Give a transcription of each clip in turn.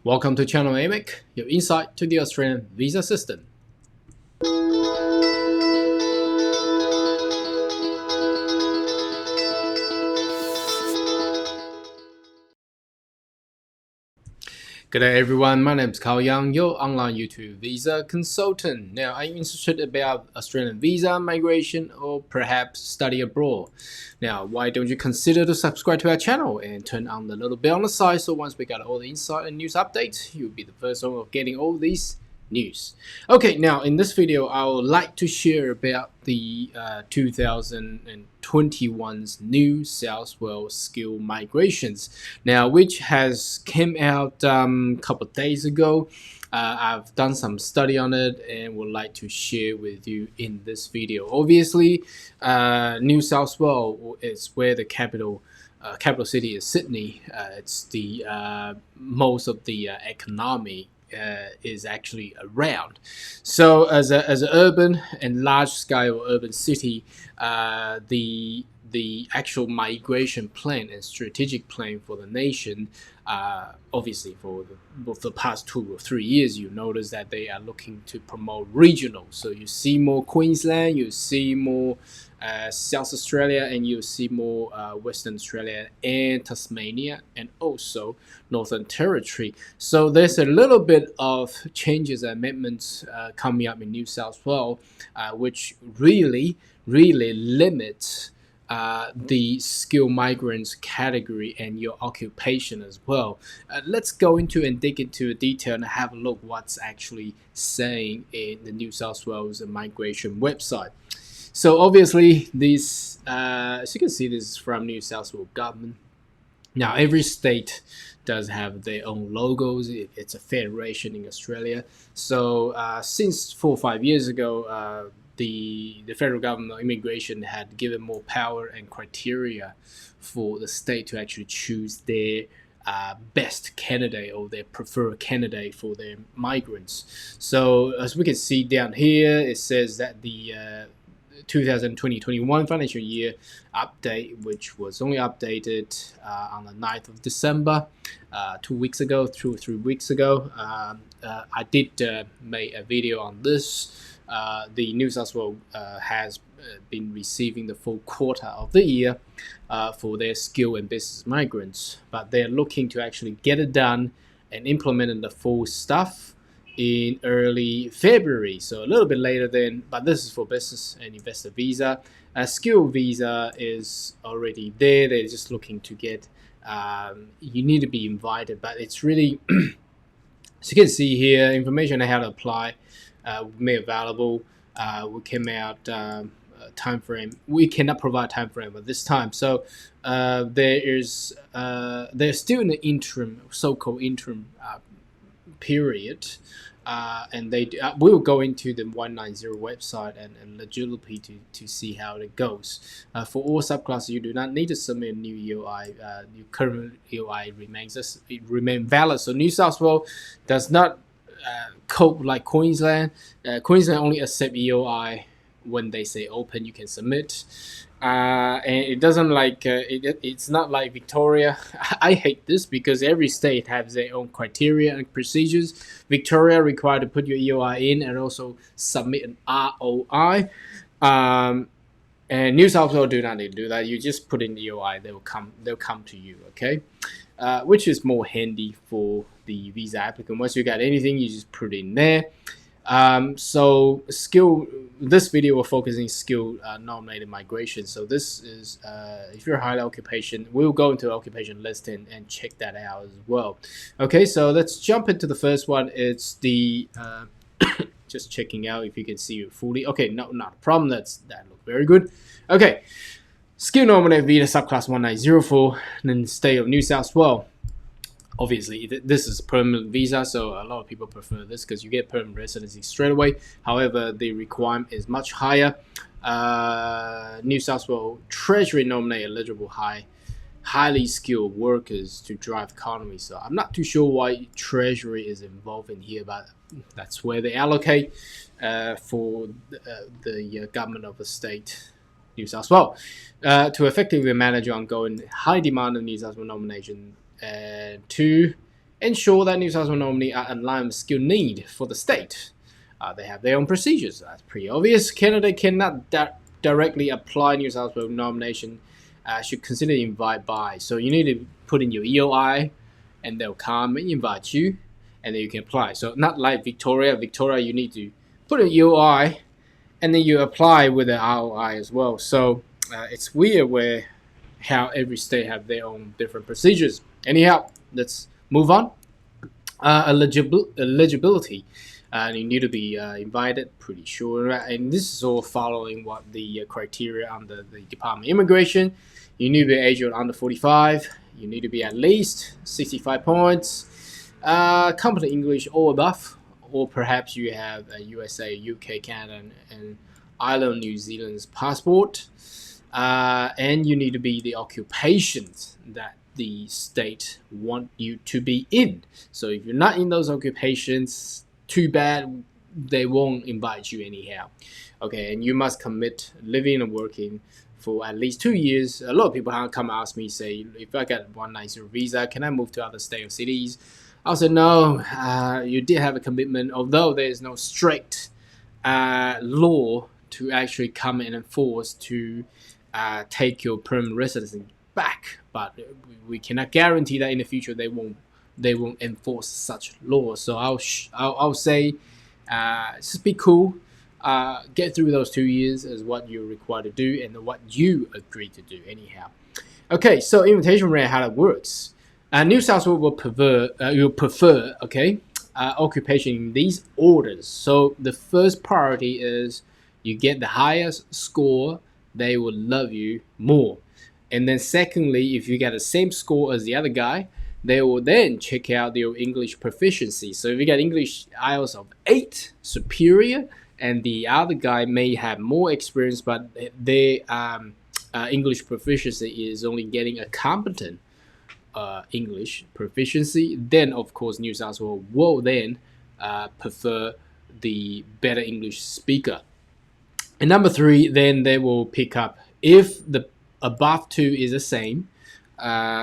Welcome to channel AMIC, your insight to the Australian visa system. Good day everyone, my name is Carl Young, your online YouTube visa consultant. Now, are you interested about Australian visa, migration, or perhaps study abroad? Now, why don't you consider to subscribe to our channel and turn on the little bell on the side so once we got all the insight and news updates, you'll be the first one of getting all these news. Okay, now in this video, I would like to share about the 2021's New South Wales skill migrations. Now, which has came out a couple of days ago. I've done some study on it and would like to share with you in this video. Obviously, New South Wales is where the capital city is Sydney. It's the most of the economy is actually around. So as an urban and large scale urban city, the actual migration plan and strategic plan for the nation, obviously for the past 2 or 3 years, you notice that they are looking to promote regional. So you see more Queensland, you see more South Australia, and you see more Western Australia and Tasmania, and also Northern Territory. So there's a little bit of changes and amendments coming up in New South Wales, which really limits the skilled migrants category and your occupation as well. Let's go into and dig into detail and have a look what's actually saying in the New South Wales migration website. So obviously this, as you can see, this is from New South Wales government. Now every state does have their own logos. It's a federation in Australia. So since 4 or 5 years ago, the federal government immigration had given more power and criteria for the state to actually choose their best candidate or their preferred candidate for their migrants. So as we can see down here, it says that the 2020-21 financial year update, which was only updated on the 9th of December, 2 weeks ago, 2 or 3 weeks ago. I did make a video on this. The New South Wales has been receiving the full quota of the year for their skill and business migrants, but they're looking to actually get it done and implement the full stuff in early February, so a little bit later then, but this is for business and investor visa. A skill visa is already there. They're just looking to get, you need to be invited, but it's really, as you can see here, information on how to apply made available. We came out time frame. We cannot provide time frame at this time. So there's still in the interim, so-called interim period, and they will go into the 190 website and eligibility to see how it goes. For all subclasses, you do not need to submit a new EOI. Your current EOI remains valid. So New South Wales does not cope like Queensland. Queensland only accept EOI when they say open, you can submit. And it doesn't like it's not like Victoria. I hate this because every state has their own criteria and procedures. Victoria required to put your EOI in and also submit an ROI. And New South Wales do not need to do that. You just put in the EOI, they'll come to you, okay? Which is more handy for the visa applicant. Once you got anything, you just put it in there. So this video we're focusing skill nominated migration. So this is if you're a high occupation, we'll go into occupation list and check that out as well. Okay, so let's jump into the first one. It's the just checking out if you can see it fully. Okay, no, not a problem. That looked very good. Okay, skill nominated visa subclass 1904, and then state of New South Wales. Obviously, this is permanent visa, so a lot of people prefer this because you get permanent residency straight away. However, the requirement is much higher. New South Wales Treasury nominate eligible highly skilled workers to drive economy. So I'm not too sure why Treasury is involved in here, but that's where they allocate for the government of the state. New South Wales to effectively manage ongoing high demand of New South Wales nomination. And 2, ensure that New South Wales nominees are aligned with skill need for the state. They have their own procedures. That's pretty obvious. Canada cannot directly apply New South Wales nomination. Should consider invite by. So you need to put in your EOI, and they'll come and invite you, and then you can apply. So not like Victoria. Victoria, you need to put an EOI, and then you apply with the ROI as well. So it's weird where how every state have their own different procedures. Anyhow, let's move on. Eligibility. You need to be invited, pretty sure. And this is all following what the criteria under the Department of Immigration. You need to be aged under 45. You need to be at least 65 points. Competent English or above. Or perhaps you have a USA, UK, Canada, and Ireland, New Zealand's passport. And you need to be the occupations that the state want you to be in. So if you're not in those occupations, too bad, they won't invite you anyhow. Okay, and you must commit living and working for at least 2 years. A lot of people come ask me, say, if I get 190 visa, can I move to other state or cities? I'll say no. You did have a commitment, although there is no strict law to actually come and enforce to take your permanent residency back, but we cannot guarantee that in the future they won't enforce such laws. So I'll say just be cool, get through those 2 years is what you're required to do and what you agree to do anyhow. Okay, so invitation rate, how it works. New South Wales will prefer occupation in these orders. So the first priority is you get the highest score, they will love you more. And then secondly, if you get the same score as the other guy, they will then check out your English proficiency. So if you get English IELTS of 8 superior, and the other guy may have more experience, but their English proficiency is only getting a competent English proficiency, then of course New South Wales will then prefer the better English speaker. And number 3, then they will pick up if the above 2 is the same.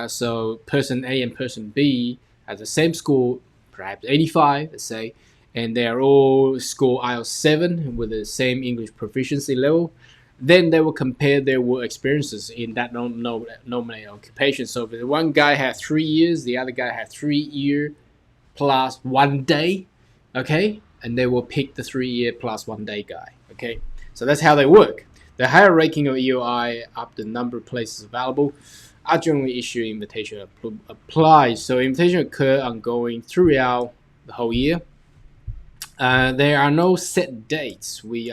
So person A and person B has the same score, perhaps 85, let's say, and they are all score IELTS 7 with the same English proficiency level. Then they will compare their work experiences in that nominated occupation. So if the one guy had 3 years, the other guy had 3 years plus 1 day, okay, and they will pick the 3 year plus 1 day guy, okay. So that's how they work. The higher ranking of EOI up the number of places available are generally issued invitation applies. So invitation occur ongoing throughout the whole year. There are no set dates. We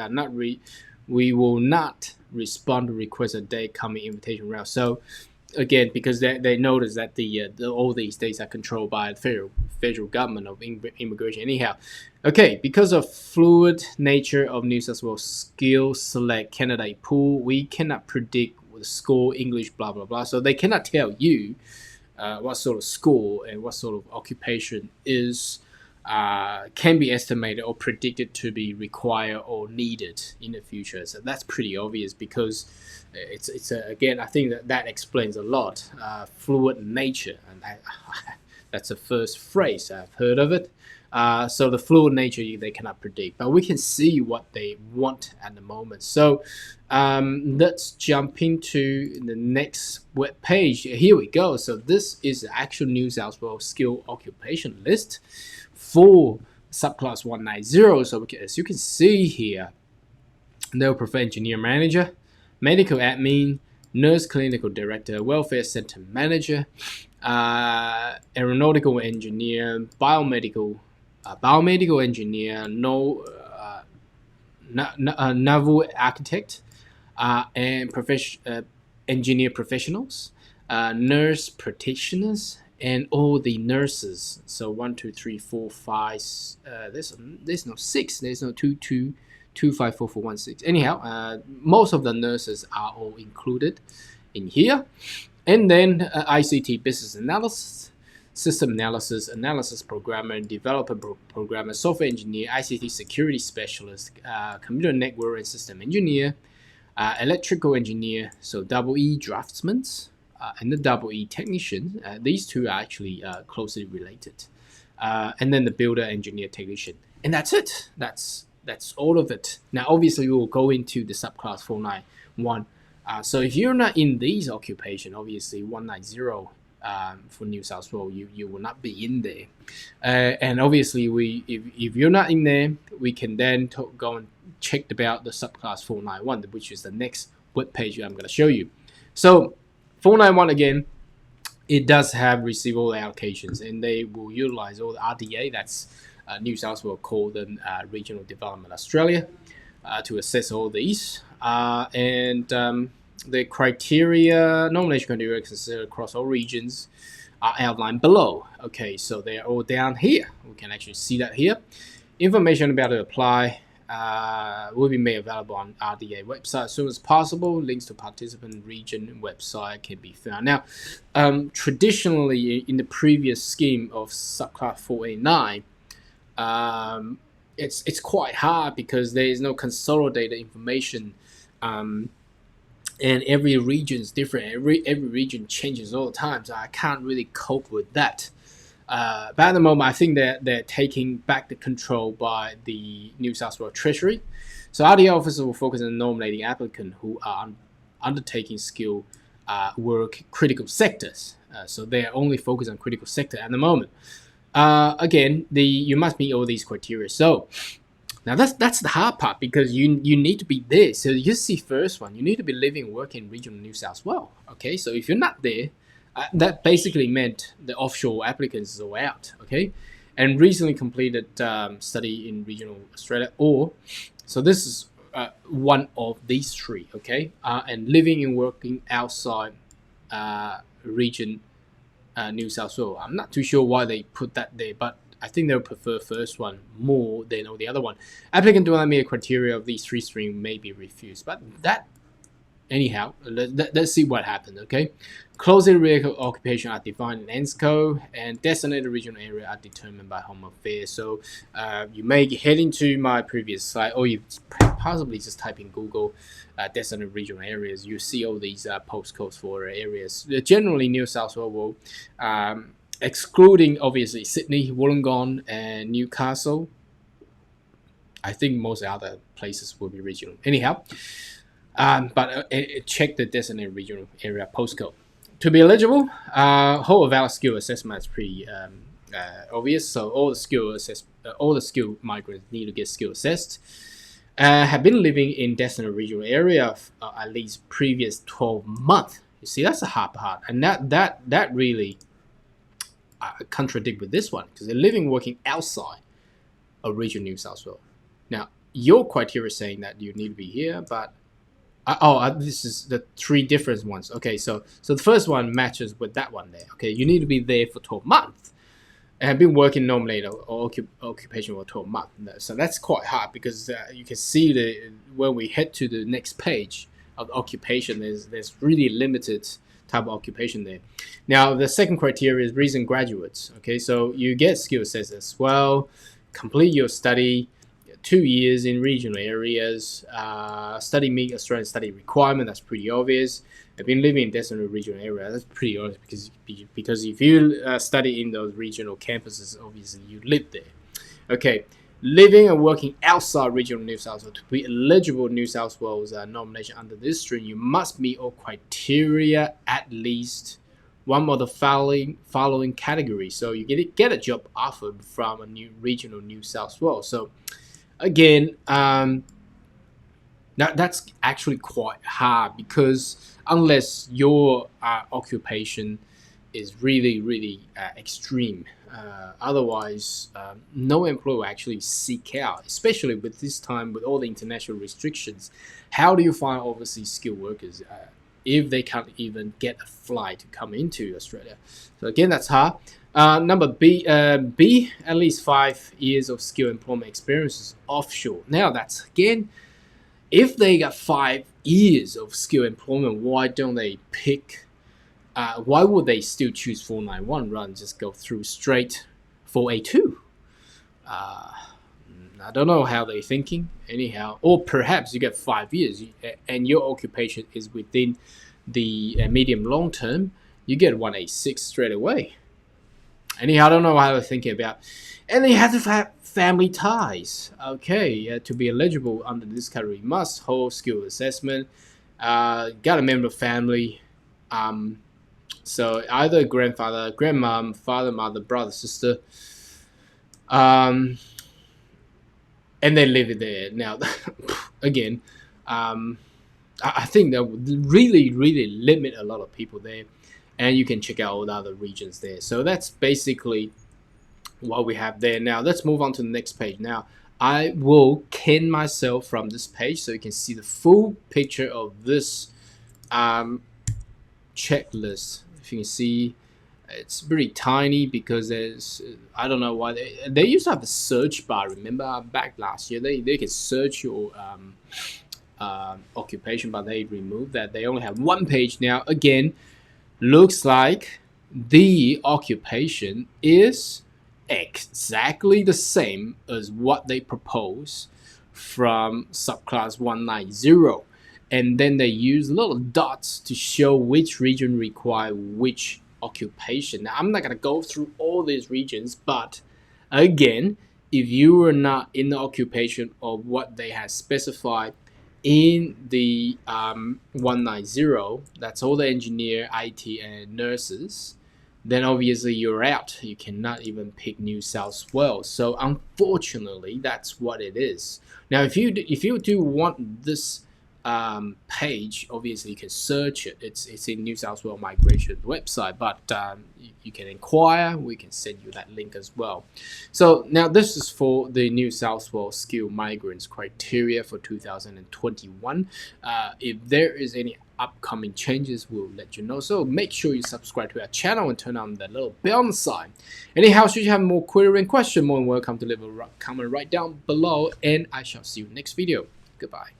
will not respond to request a date coming invitation round. So again, because they notice that all these states are controlled by the federal government of immigration anyhow. Okay, because of fluid nature of New South Wales skill select candidate pool, we cannot predict the score, English, blah blah blah. So they cannot tell you what sort of score and what sort of occupation is can be estimated or predicted to be required or needed in the future. So that's pretty obvious because it's again, I think that explains a lot. Fluid nature, and that's the first phrase I've heard of it. So the fluid nature they cannot predict, but we can see what they want at the moment. So let's jump into the next web page. Here we go. So this is the actual New South Wales skill occupation list for subclass 190. So as you can see here, they'll prefer engineer manager, medical admin, nurse clinical director, welfare center manager, aeronautical engineer, biomedical engineer, naval architect, and engineer professionals, nurse practitioners, and all the nurses. So 1, 2, 3, 4, 5. There's no 6. There's no 2, 2, 2, 5, 4, 4, 1, 6. Anyhow, most of the nurses are all included in here. And then ICT business analysis, system analysis programmer, developer programmer, software engineer, ICT security specialist, computer network and system engineer, electrical engineer, so double E draftsmen, and the double E technician. These two are actually closely related. and then the builder, engineer, technician, and that's it. That's all of it. Now, obviously, we will go into the subclass 491. So if you're not in these occupation, obviously 190 for New South Wales, you will not be in there. And obviously, if you're not in there, we can then go and check about the subclass 491, which is the next web page I'm going to show you. So 491 again, it does have receive all allocations, and they will utilize all the RDA, that's New South Wales called Regional Development Australia, to assess all these. The criteria, nomination criteria considered across all regions are outlined below. Okay, so they're all down here. We can actually see that here. Information about to apply will be made available on RDA website as soon as possible. Links to participant region website can be found. Now, traditionally in the previous scheme of subclass 489, it's quite hard because there is no consolidated information, and every region is different. Every region changes all the time, so I can't really cope with that. But at the moment, I think they're taking back the control by the New South Wales Treasury. So RDA officers will focus on nominating applicants who are undertaking skill work critical sectors. So they are only focused on critical sector at the moment. Again, you must meet all these criteria. So now that's the hard part, because you need to be there. So you see first one, you need to be living and working in regional New South Wales. Okay, so if you're not there, that basically meant the offshore applicants are out. Okay, and recently completed study in regional Australia, so this is one of these three. Okay, and living and working outside region New South Wales. I'm not too sure why they put that there, but I think they'll prefer first one more than the other one. Applicant do not meet a criteria of these three streams may be refused. But that, anyhow, let's see what happens, okay? Closely related occupation are defined in NSW, and designated regional area are determined by Home Affairs. So you may head into my previous slide, or you possibly just type in Google designated regional areas. You see all these postcodes for areas. Generally, New South Wales will excluding obviously Sydney, Wollongong, and Newcastle. I think most other places will be regional. Anyhow, but check the designated regional area postcode. To be eligible, whole of valid skill assessment is pretty obvious. So all the skill migrants need to get skill assessed. Have been living in designated regional area at least previous 12 months. You see, that's a hard part, and that really contradict with this one, because they're living working outside of region New South Wales. Now your criteria is saying that you need to be here, but this is the three different ones. Okay, so the first one matches with that one there. Okay, you need to be there for 12 months and have been working nominated or occupation for 12 months. So that's quite hard, because you can see when we head to the next page of the occupation, there's really limited type of occupation there. Now the second criteria is recent graduates. Okay, so you get skill sets as well. Complete your study 2 years in regional areas. Study meet Australian study requirement. That's pretty obvious. I've been living in designated regional area. That's pretty obvious, because if you study in those regional campuses, obviously you live there. Okay, living and working outside regional New South Wales. To be eligible New South Wales nomination under this stream, you must meet all criteria, at least one of the following categories. So you get a job offered from a new regional New South Wales. So again, that's actually quite hard, because unless your occupation is really extreme, otherwise no employer will actually seek out, especially with this time with all the international restrictions. How do you find overseas skilled workers if they can't even get a flight to come into Australia? So again, that's hard. Number B, at least 5 years of skill employment experiences offshore. Now that's, again, if they got 5 years of skill employment, why don't they pick, why would they still choose 491 rather than just go through straight 482? I don't know how they're thinking, anyhow. Or perhaps you get 5 years and your occupation is within the medium long term, you get 186 straight away. Anyhow, I don't know how they're thinking about. And they have to have family ties. Okay, to be eligible under this category, must hold skill assessment. Got a member of family. So either grandfather, grandmom, father, mother, brother, sister. And they live there. Now, again, I think that would really, really limit a lot of people there. And you can check out all the other regions there. So that's basically what we have there. Now let's move on to the next page. Now I will ken myself from this page so you can see the full picture of this checklist. If you can see, it's pretty tiny because there's, I don't know why they used to have a search bar. Remember back last year they can search your occupation, but they removed that. They only have one page now. Again, looks like the occupation is exactly the same as what they propose from subclass 190, and then they use little dots to show which region require which occupation. Now I'm not going to go through all these regions, but again, if you are not in the occupation of what they have specified in the 190, that's all the engineer, IT, and nurses, then obviously you're out. You cannot even pick New South Wales. So unfortunately, that's what it is. Now, if you do want this page, obviously you can search it. It's in New South Wales Migration website, but you can inquire. We can send you that link as well. So now this is for the New South Wales skilled migrants criteria for 2021. If there is any upcoming changes, we'll let you know. So make sure you subscribe to our channel and turn on that little bell on the side. Anyhow, should you have more query and question, more than welcome to leave a comment right down below, and I shall see you next video. Goodbye.